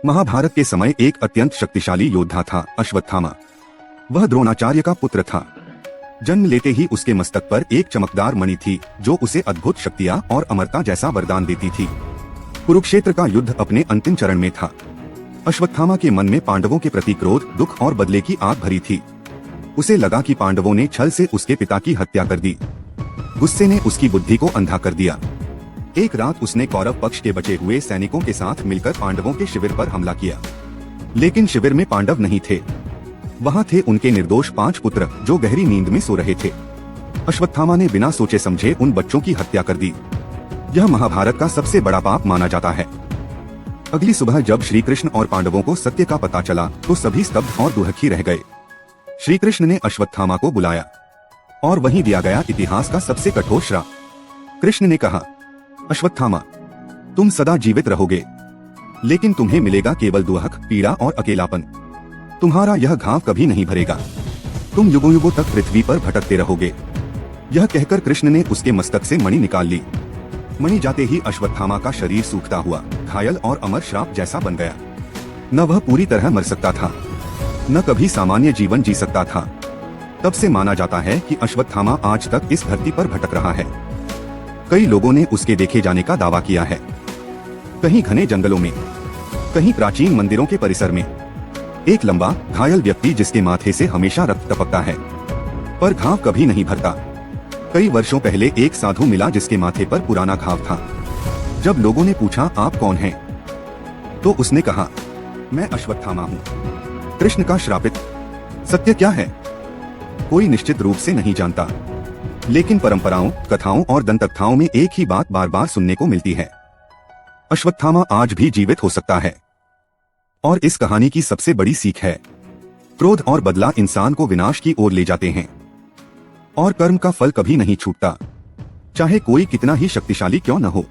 महाभारत के समय एक अत्यंत शक्तिशाली योद्धा था अश्वत्थामा। वह द्रोणाचार्य का पुत्र था। जन्म लेते ही उसके मस्तक पर एक चमकदार मणि थी जो उसे अद्भुत शक्तियां और अमरता जैसा वरदान देती थी। कुरुक्षेत्र का युद्ध अपने अंतिम चरण में था। अश्वत्थामा के मन में पांडवों के प्रति क्रोध, दुख और बदले की आग भरी थी। उसे लगा कि पांडवों ने छल से उसके पिता की हत्या कर दी। गुस्से ने उसकी बुद्धि को अंधा कर दिया। एक रात उसने कौरव पक्ष के बचे हुए सैनिकों के साथ मिलकर पांडवों के शिविर पर हमला किया। लेकिन शिविर में पांडव नहीं थे। वहां थे उनके निर्दोष 5 पुत्र जो गहरी नींद में सो रहे थे। अश्वत्थामा ने बिना सोचे समझे उन बच्चों की हत्या कर दी। यह महाभारत का सबसे बड़ा पाप माना जाता है। अगली सुबह जब श्री कृष्ण और पांडवों को सत्य का पता चला तो सभी स्तब्ध और दुखी रह गए। श्री कृष्ण ने अश्वत्थामा को बुलाया और वहीं दिया गया इतिहास का सबसे कठोर श्राप। कृष्ण ने कहा, अश्वत्थामा, तुम सदा जीवित रहोगे, लेकिन तुम्हें मिलेगा केवल दुख, पीड़ा और अकेलापन। तुम्हारा यह घाव कभी नहीं भरेगा। तुम युगों युगों तक पृथ्वी पर भटकते रहोगे। यह कहकर कृष्ण ने उसके मस्तक से मणि निकाल ली। मणि जाते ही अश्वत्थामा का शरीर सूखता हुआ घायल और अमर श्राप जैसा बन गया। न वह पूरी तरह मर सकता था, न कभी सामान्य जीवन जी सकता था। तब से माना जाता है कि अश्वत्थामा आज तक इस धरती पर भटक रहा है। कई लोगों ने उसके देखे जाने का दावा किया है, कहीं घने जंगलों में, कहीं प्राचीन मंदिरों के परिसर में। एक लंबा घायल व्यक्ति जिसके माथे से हमेशा रक्त टपकता है, पर घाव कभी नहीं भरता। कई वर्षों पहले एक साधु मिला जिसके माथे पर पुराना घाव था। जब लोगों ने पूछा, आप कौन हैं? तो उसने कहा, मैं अश्वत्थामा हूँ, कृष्ण का श्रापित। सत्य क्या है कोई निश्चित रूप से नहीं जानता, लेकिन परंपराओं, कथाओं और दंतकथाओं में एक ही बात बार बार सुनने को मिलती है। अश्वत्थामा आज भी जीवित हो सकता है। और इस कहानी की सबसे बड़ी सीख है, क्रोध और बदला इंसान को विनाश की ओर ले जाते हैं, और कर्म का फल कभी नहीं छूटता, चाहे कोई कितना ही शक्तिशाली क्यों न हो।